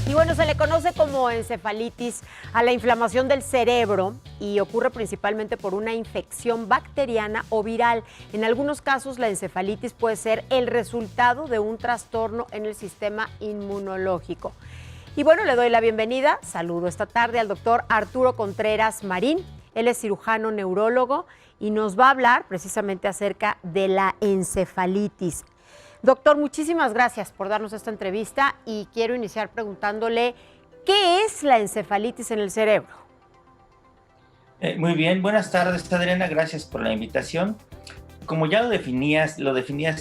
Y bueno, se le conoce como encefalitis a la inflamación del cerebro y ocurre principalmente por una infección bacteriana o viral. En algunos casos, la encefalitis puede ser el resultado de un trastorno en el sistema inmunológico. Y bueno, le doy la bienvenida, saludo esta tarde al doctor Arturo Contreras Marín. Él es cirujano neurólogo y nos va a hablar precisamente acerca de la encefalitis. Doctor, muchísimas gracias por darnos esta entrevista y quiero iniciar preguntándole, ¿qué es la encefalitis en el cerebro? Muy bien, buenas tardes, Adriana, gracias por la invitación. Como ya lo definías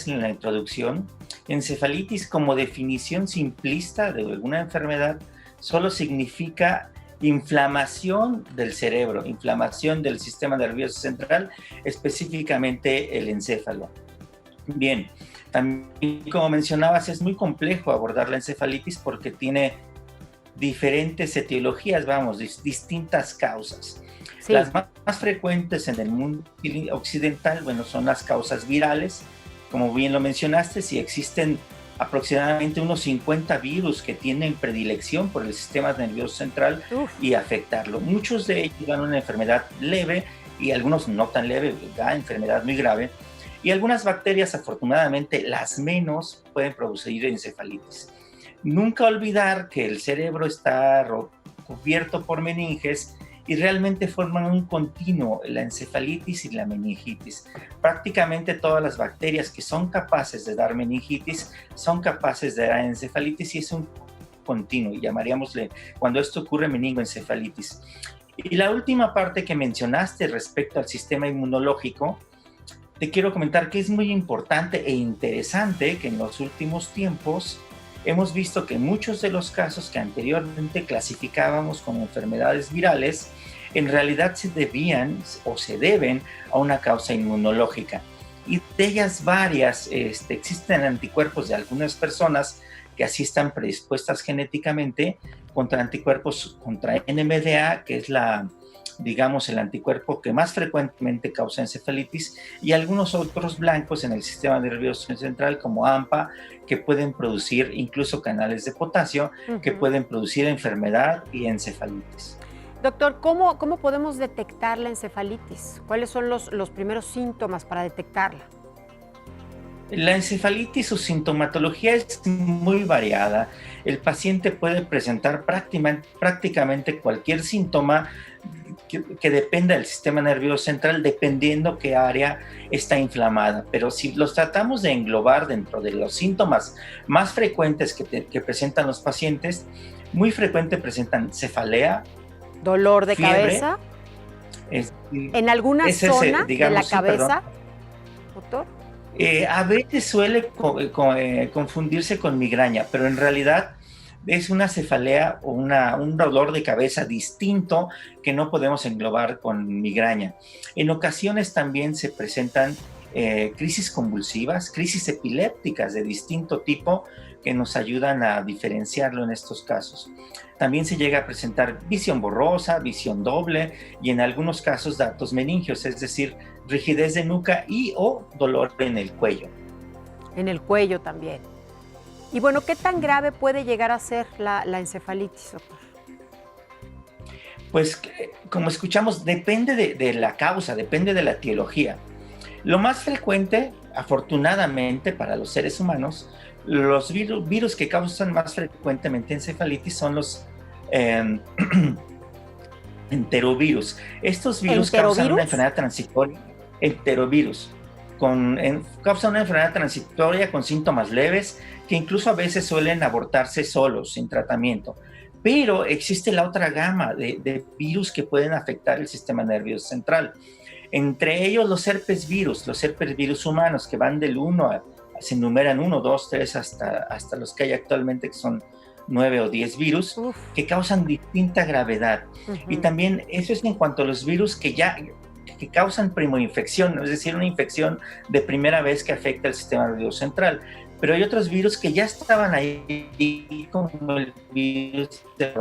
en la introducción, encefalitis como definición simplista de alguna enfermedad solo significa inflamación del cerebro, inflamación del sistema nervioso central, específicamente el encéfalo. Bien, también como mencionabas, es muy complejo abordar la encefalitis porque tiene diferentes etiologías, distintas causas. Sí. Las más frecuentes en el mundo occidental, bueno, son las causas virales. Como bien lo mencionaste, si existen aproximadamente unos 50 virus que tienen predilección por el sistema nervioso central y afectarlo. Muchos de ellos dan una enfermedad leve y algunos no tan leve, da enfermedad muy grave. Y algunas bacterias, afortunadamente, las menos, pueden producir encefalitis. Nunca olvidar que el cerebro está cubierto por meninges y realmente forman un continuo, la encefalitis y la meningitis. Prácticamente todas las bacterias que son capaces de dar meningitis son capaces de dar encefalitis y es un continuo, y llamaríamosle, cuando esto ocurre, meningoencefalitis. Y la última parte que mencionaste respecto al sistema inmunológico, te quiero comentar que es muy importante e interesante que en los últimos tiempos hemos visto que muchos de los casos que anteriormente clasificábamos como enfermedades virales, en realidad se debían o se deben a una causa inmunológica. Y de ellas varias, existen anticuerpos de algunas personas que así están predispuestas genéticamente contra anticuerpos contra NMDA, que es el anticuerpo que más frecuentemente causa encefalitis, y algunos otros blancos en el sistema nervioso central como AMPA, que pueden producir incluso canales de potasio, que pueden producir enfermedad y encefalitis. Doctor, ¿cómo podemos detectar la encefalitis? ¿Cuáles son los primeros síntomas para detectarla? La encefalitis, su sintomatología es muy variada. El paciente puede presentar prácticamente cualquier síntoma que dependa del sistema nervioso central, dependiendo qué área está inflamada. Pero si los tratamos de englobar dentro de los síntomas más frecuentes que presentan los pacientes, muy frecuente presentan cefalea, dolor de fiebre, cabeza, en alguna zona de la cabeza, doctor. A veces suele confundirse con migraña, pero en realidad es una cefalea o un dolor de cabeza distinto que no podemos englobar con migraña. En ocasiones también se presentan crisis convulsivas, crisis epilépticas de distinto tipo que nos ayudan a diferenciarlo en estos casos. También se llega a presentar visión borrosa, visión doble y en algunos casos datos meningios, es decir, rigidez de nuca y o dolor en el cuello. En el cuello también. Y bueno, ¿qué tan grave puede llegar a ser la encefalitis, doctor? Pues, como escuchamos, depende de la causa, depende de la etiología. Lo más frecuente, afortunadamente para los seres humanos, los virus que causan más frecuentemente encefalitis son los enterovirus. Estos virus causan una enfermedad transitoria, enterovirus, causan una enfermedad transitoria con síntomas leves que incluso a veces suelen abortarse solos, sin tratamiento. Pero existe la otra gama de virus que pueden afectar el sistema nervioso central. Entre ellos los herpes virus humanos, que van del 1 se enumeran 1, 2, 3 hasta los que hay actualmente, que son 9 o 10 virus, que causan distinta gravedad. Y también eso es en cuanto a los virus que causan primoinfección, es decir, una infección de primera vez que afecta el sistema nervioso central. Pero hay otros virus que ya estaban ahí, como el virus de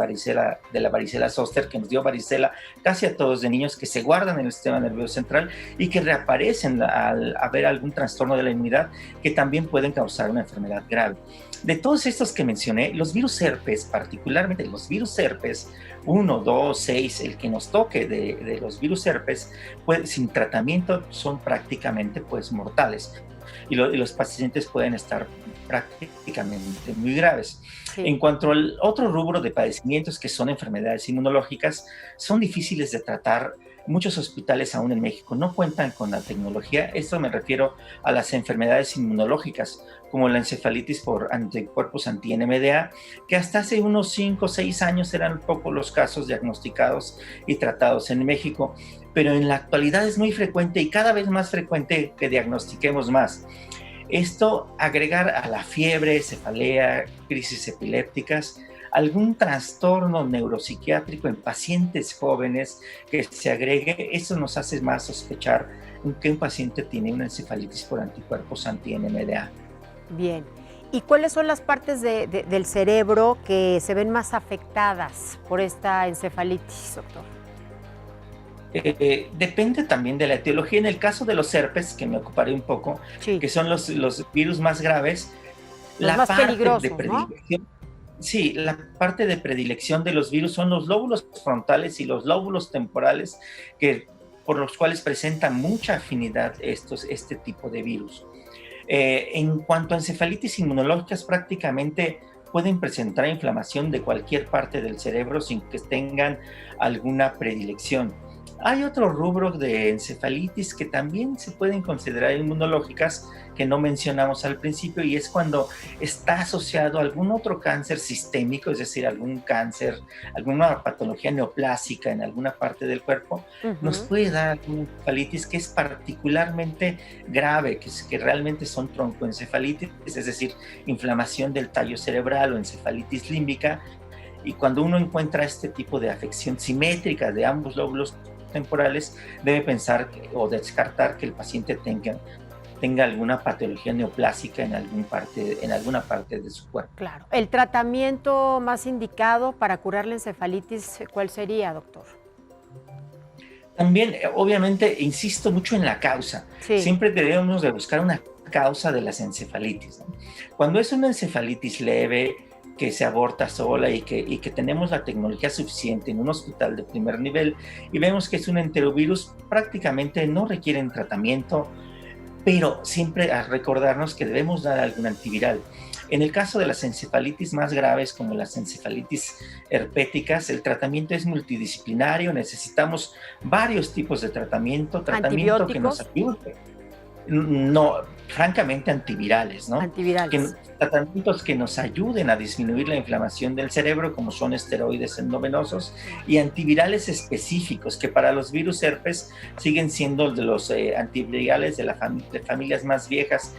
la varicela zoster, que nos dio varicela casi a todos de niños, que se guardan en el sistema nervioso central y que reaparecen al haber algún trastorno de la inmunidad, que también pueden causar una enfermedad grave. De todos estos que mencioné, los virus herpes, particularmente los virus herpes 1, 2, 6, el que nos toque de los virus herpes, pues, sin tratamiento son prácticamente pues, mortales y los pacientes pueden estar prácticamente muy graves. Sí. En cuanto al otro rubro de padecimientos que son enfermedades inmunológicas, son difíciles de tratar. Muchos hospitales aún en México no cuentan con la tecnología. Esto me refiero a las enfermedades inmunológicas, como la encefalitis por anticuerpos anti-NMDA, que hasta hace unos 5 o 6 años eran pocos los casos diagnosticados y tratados en México, pero en la actualidad es muy frecuente y cada vez más frecuente que diagnostiquemos más. Esto, agregar a la fiebre, cefalea, crisis epilépticas, algún trastorno neuropsiquiátrico en pacientes jóvenes que se agregue, eso nos hace más sospechar que un paciente tiene una encefalitis por anticuerpos anti-NMDA. Bien. ¿Y cuáles son las partes del cerebro que se ven más afectadas por esta encefalitis, doctor? Depende también de la etiología. En el caso de los herpes, que me ocuparé un poco, Sí. que son los virus más graves, Los la más parte peligrosos, de ¿no? predilección, sí, la parte de predilección de los virus son los lóbulos frontales y los lóbulos temporales, por los cuales presentan mucha afinidad este tipo de virus. En cuanto a encefalitis inmunológicas, prácticamente pueden presentar inflamación de cualquier parte del cerebro sin que tengan alguna predilección. Hay otro rubro de encefalitis que también se pueden considerar inmunológicas, que no mencionamos al principio, y es cuando está asociado a algún otro cáncer sistémico, es decir, algún cáncer, alguna patología neoplásica en alguna parte del cuerpo, nos puede dar una encefalitis que es particularmente grave, que realmente son troncoencefalitis, es decir, inflamación del tallo cerebral o encefalitis límbica. Y cuando uno encuentra este tipo de afección simétrica de ambos lóbulos temporales, debe pensar o descartar que el paciente tenga alguna patología neoplásica en alguna parte de su cuerpo. Claro. ¿El tratamiento más indicado para curar la encefalitis, cuál sería, doctor? También, obviamente, insisto mucho en la causa. Sí. Siempre debemos de buscar una causa de las encefalitis, ¿no? Cuando es una encefalitis leve, que se aborta sola y que tenemos la tecnología suficiente en un hospital de primer nivel y vemos que es un enterovirus, prácticamente no requieren tratamiento, pero siempre a recordarnos que debemos dar algún antiviral. En el caso de las encefalitis más graves, como las encefalitis herpéticas, el tratamiento es multidisciplinario, necesitamos varios tipos de tratamiento que nos ayude. No, francamente antivirales, ¿no? Antivirales. Tratamientos que nos ayuden a disminuir la inflamación del cerebro, como son esteroides endovenosos, y antivirales específicos, que para los virus herpes siguen siendo de los antivirales de familias más viejas,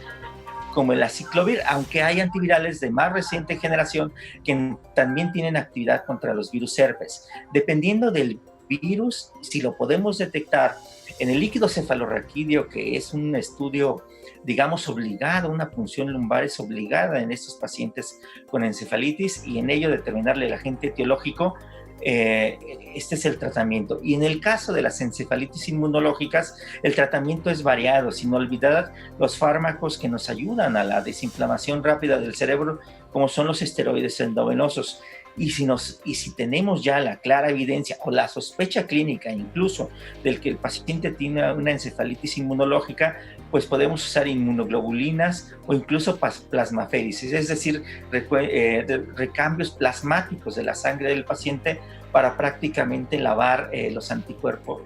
como el aciclovir, aunque hay antivirales de más reciente generación que también tienen actividad contra los virus herpes. Dependiendo del virus, si lo podemos detectar en el líquido cefalorraquídeo, que es un estudio, digamos, obligado, una punción lumbar es obligada en estos pacientes con encefalitis, y en ello determinarle el agente etiológico, este es el tratamiento. Y en el caso de las encefalitis inmunológicas, el tratamiento es variado, sin olvidar los fármacos que nos ayudan a la desinflamación rápida del cerebro, como son los esteroides endovenosos. Y si tenemos ya la clara evidencia o la sospecha clínica incluso del que el paciente tiene una encefalitis inmunológica, pues podemos usar inmunoglobulinas o incluso plasmaféresis, es decir, recambios plasmáticos de la sangre del paciente para prácticamente lavar los anticuerpos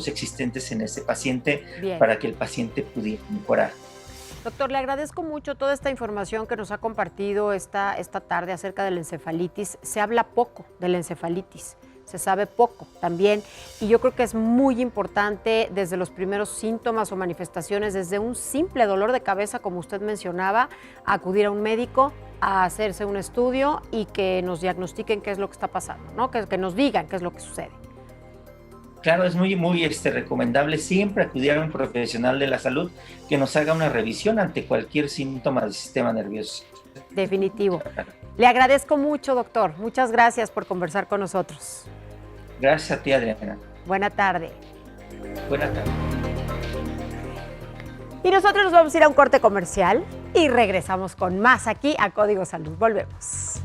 existentes en ese paciente. Bien, para que el paciente pudiera mejorar. Doctor, le agradezco mucho toda esta información que nos ha compartido esta tarde acerca de la encefalitis. Se habla poco de la encefalitis, se sabe poco también, y yo creo que es muy importante desde los primeros síntomas o manifestaciones, desde un simple dolor de cabeza, como usted mencionaba, acudir a un médico, a hacerse un estudio y que nos diagnostiquen qué es lo que está pasando, ¿no? Que nos digan qué es lo que sucede. Claro, es muy recomendable siempre acudir a un profesional de la salud que nos haga una revisión ante cualquier síntoma del sistema nervioso. Definitivo. Le agradezco mucho, doctor. Muchas gracias por conversar con nosotros. Gracias a ti, Adriana. Buena tarde. Buena tarde. Y nosotros nos vamos a ir a un corte comercial. y regresamos con más aquí a Código Salud. Volvemos.